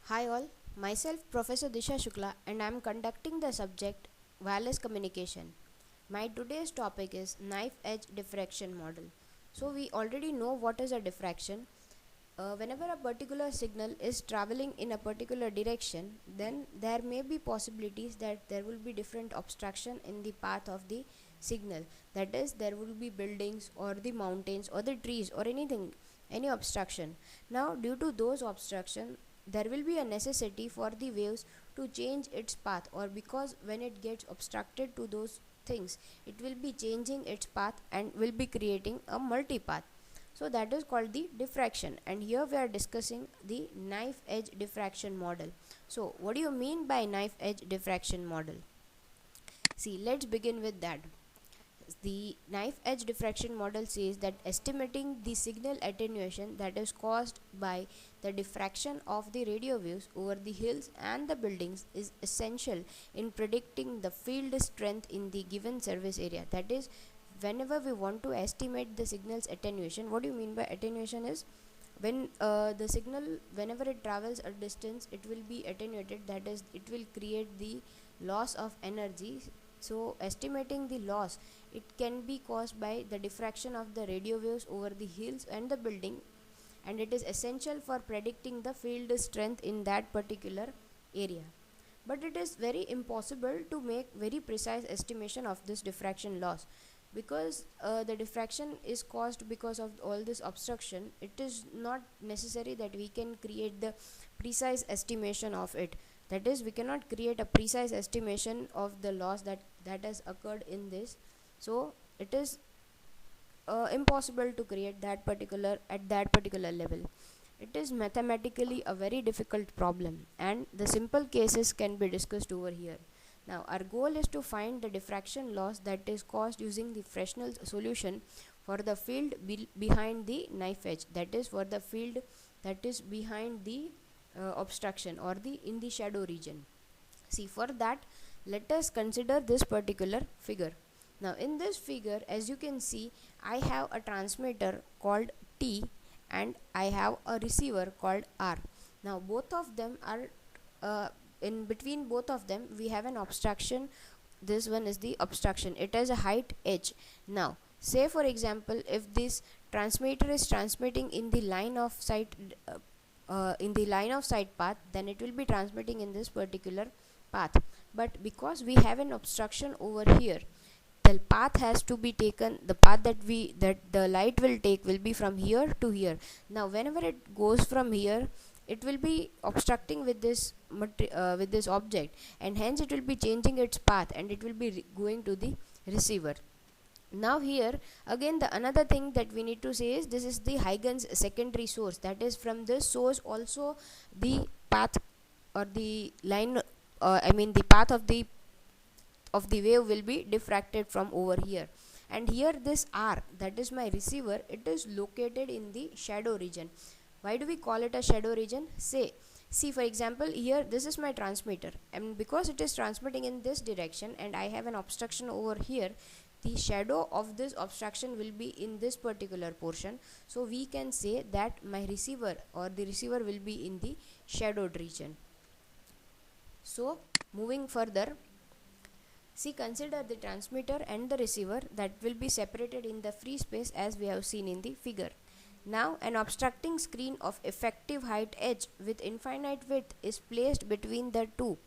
Hi all, myself Professor Disha Shukla and I am conducting the subject wireless communication. My today's topic is knife edge diffraction model. So we already know what is a diffraction. Whenever a particular signal is traveling in a particular direction, then there may be possibilities that there will be different obstruction in the path of the signal. That is, there will be buildings or the mountains or the trees or anything, any obstruction. Now, due to those obstruction, there will be a necessity for the waves to change its path, or because when it gets obstructed to those things, it will be changing its path and will be creating a multipath. So that is called the diffraction, and here we are discussing the knife edge diffraction model. So what do you mean by knife edge diffraction model? See, let's begin with that. The knife edge diffraction model says that estimating the signal attenuation that is caused by the diffraction of the radio waves over the hills and the buildings is essential in predicting the field strength in the given service area. That is, whenever we want to estimate the signal's attenuation, what do you mean by attenuation is when the signal, whenever it travels a distance, it will be attenuated, that is, it will create the loss of energy. So estimating the loss, it can be caused by the diffraction of the radio waves over the hills and the building, and it is essential for predicting the field strength in that particular area. But it is very impossible to make very precise estimation of this diffraction loss, because the diffraction is caused because of all this obstruction. It is not necessary that we can create the precise estimation of it. That is, we cannot create a precise estimation of the loss that has occurred in this. So it is impossible to create that particular at that particular level. It is mathematically a very difficult problem, and the simple cases can be discussed over here. Now, our goal is to find the diffraction loss that is caused using the Fresnel's solution for the field behind the knife edge, that is, for the field that is behind the obstruction or the in the shadow region. See, for that, let us consider this particular figure. Now, in this figure, as you can see, I have a transmitter called T and I have a receiver called R. Now, both of them are in between both of them we have an obstruction. This one is the obstruction, it has a height h. Now, say for example, if this transmitter is transmitting in the line of sight path, then it will be transmitting in this particular path. But because we have an obstruction over here, the path has to be taken, the path that the light will take will be from here to here. Now, whenever it goes from here, it will be obstructing with this object, and hence it will be changing its path and it will be going to the receiver. Now, here again, the another thing that we need to say is this is the Huygens secondary source, that is, from this source also the path or the line, the path of the wave will be diffracted from over here. And here this R, that is my receiver, it is located in the shadow region. Why do we call it a shadow region? See, for example, here this is my transmitter, and because it is transmitting in this direction and I have an obstruction over here, the shadow of this obstruction will be in this particular portion. So we can say that my receiver or the receiver will be in the shadowed region. So moving further, see, consider the transmitter and the receiver that will be separated in the free space as we have seen in the figure. Now, an obstructing screen of effective height h with infinite width is placed between the two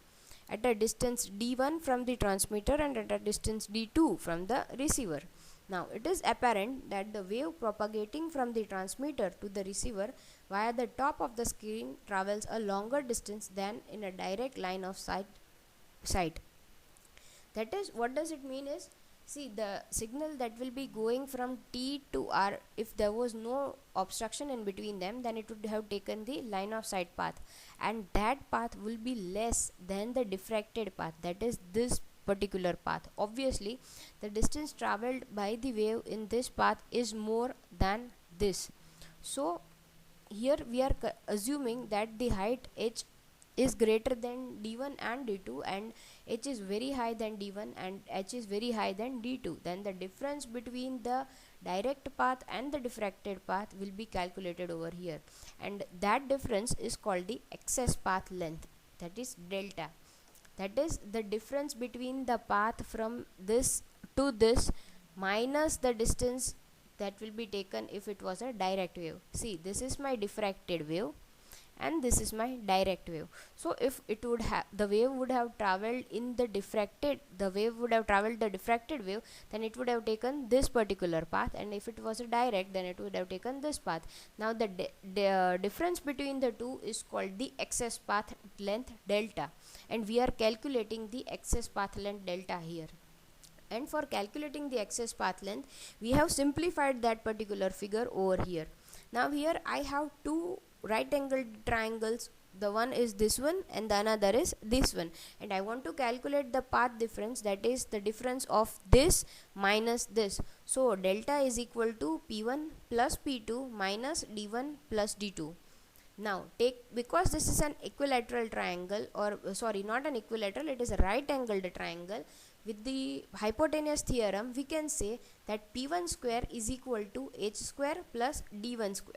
at a distance d1 from the transmitter and at a distance d2 from the receiver. Now, it is apparent that the wave propagating from the transmitter to the receiver via the top of the screen travels a longer distance than in a direct line of sight. That is, what does it mean is, see, the signal that will be going from T to R, if there was no obstruction in between them, then it would have taken the line of sight path, and that path will be less than the diffracted path, that is this particular path. Obviously, the distance traveled by the wave in this path is more than this. So here we are assuming that the height h is greater than d1 and d2, and h is very high than d1 and h is very high than d2, then the difference between the direct path and the diffracted path will be calculated over here, and that difference is called the excess path length, that is delta. That is the difference between the path from this to this minus the distance that will be taken if it was a direct wave. See, this is my diffracted wave and this is my direct wave. So if it would have, the wave would have traveled in the diffracted, the wave would have traveled the diffracted wave, then it would have taken this particular path, and if it was a direct, then it would have taken this path. Now the difference between the two is called the excess path length delta, and we are calculating the excess path length delta here. And for calculating the excess path length, we have simplified that particular figure over here. Now here I have two right angled triangles, the one is this one and the another is this one, and I want to calculate the path difference, that is the difference of this minus this. So delta is equal to P1 plus P2 minus D1 plus D2. Now because this is an equilateral triangle, or sorry, not an equilateral, it is a right angled triangle, with the hypotenuse theorem we can say that P1 square is equal to H square plus D1 square,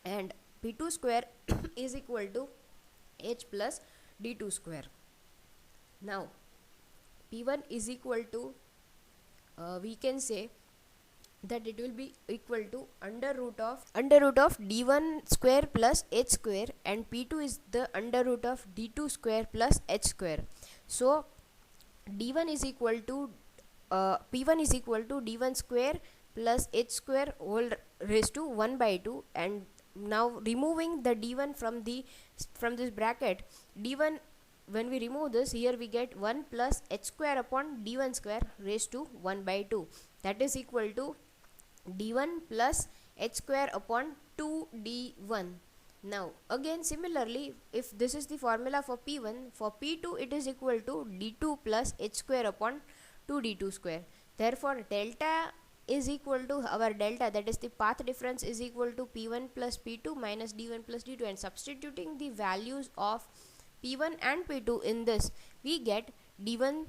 and P2 square is equal to H plus D2 square. Now P1 is equal to we can say that it will be equal to under root of D1 square plus H square, and P2 is the under root of D2 square plus H square. So D1 is equal to P1 is equal to D1 square plus H square whole raised to 1 by 2, and now removing the D1 from this bracket, D1, when we remove this, here we get 1 plus H square upon D1 square raised to 1 by 2, that is equal to D1 plus H square upon 2D1. Now again similarly, if this is the formula for P1, for P2 it is equal to D2 plus H square upon 2D2 square. Therefore delta is equal to our delta, that is the path difference, is equal to P1 plus P2 minus D1 plus D2, and substituting the values of P1 and P2 in this, we get D1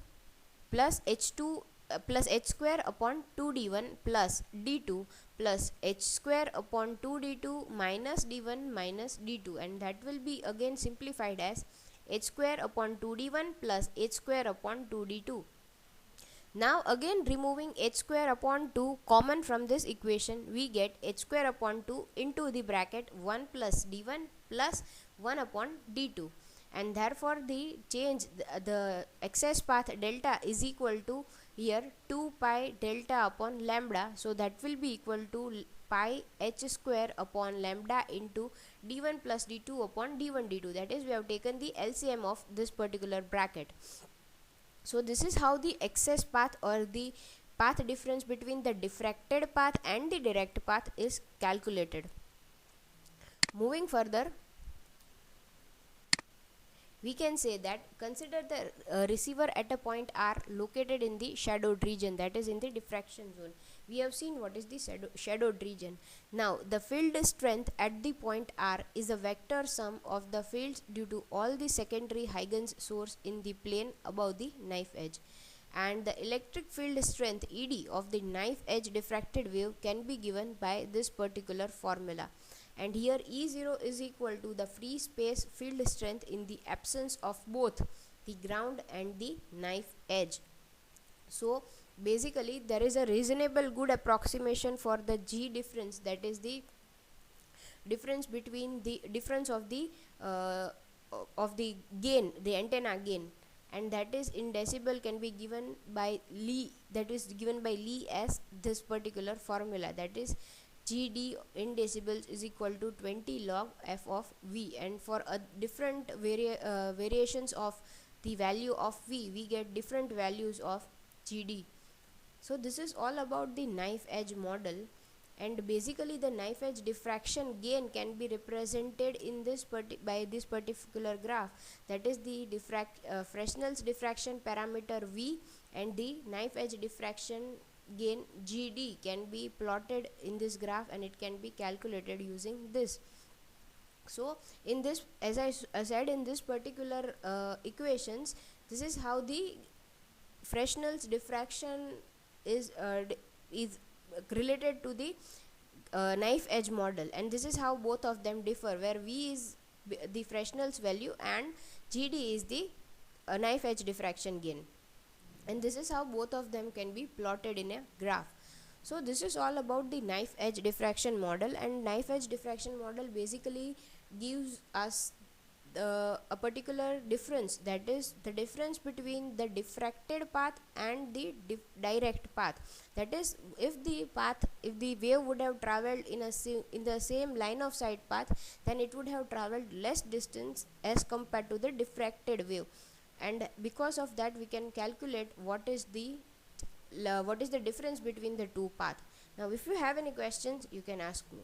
plus H2 plus H square upon 2D1 plus D2 plus H square upon 2D2 minus D1 minus D2, and that will be again simplified as H square upon 2D1 plus H square upon 2D2. Now again removing H square upon 2 common from this equation, we get H square upon 2 into the bracket 1 plus D1 plus 1 upon D2, and therefore the change, the excess path delta is equal to here 2 pi delta upon lambda, so that will be equal to pi H square upon lambda into D1 plus D2 upon D1 D2, that is we have taken the LCM of this particular bracket. So this is how the excess path or the path difference between the diffracted path and the direct path is calculated. Moving further, we can say that consider the receiver at a point R located in the shadowed region, that is in the diffraction zone. We have seen what is the shadowed region. Now the field strength at the point R is a vector sum of the fields due to all the secondary Huygens source in the plane above the knife edge, and the electric field strength ED of the knife edge diffracted wave can be given by this particular formula. And here E0 is equal to the free space field strength in the absence of both the ground and the knife edge. So basically there is a reasonable good approximation for the G difference, that is the difference between the difference of the gain, the antenna gain, and that is in decibel can be given by Lee, that is given by Lee as this particular formula, that is GD in decibels is equal to 20 log f of V, and for a different variations of the value of V, we get different values of GD. So this is all about the knife edge model, and basically the knife edge diffraction gain can be represented in this by this particular graph, that is the Fresnel's diffraction parameter V, and the knife edge diffraction gain GD can be plotted in this graph, and it can be calculated using this. So in this, as I said, in this particular equations, this is how the Fresnel's diffraction is related to the knife edge model, and this is how both of them differ, where V is the Fresnel's value and GD is the knife edge diffraction gain, and this is how both of them can be plotted in a graph. So this is all about the knife edge diffraction model, and knife edge diffraction model basically gives us a particular difference, that is the difference between the diffracted path and the direct path. That is, if the wave would have traveled in the same line of sight path, then it would have traveled less distance as compared to the diffracted wave, and because of that we can calculate what is the difference between the two paths. Now if you have any questions, you can ask me.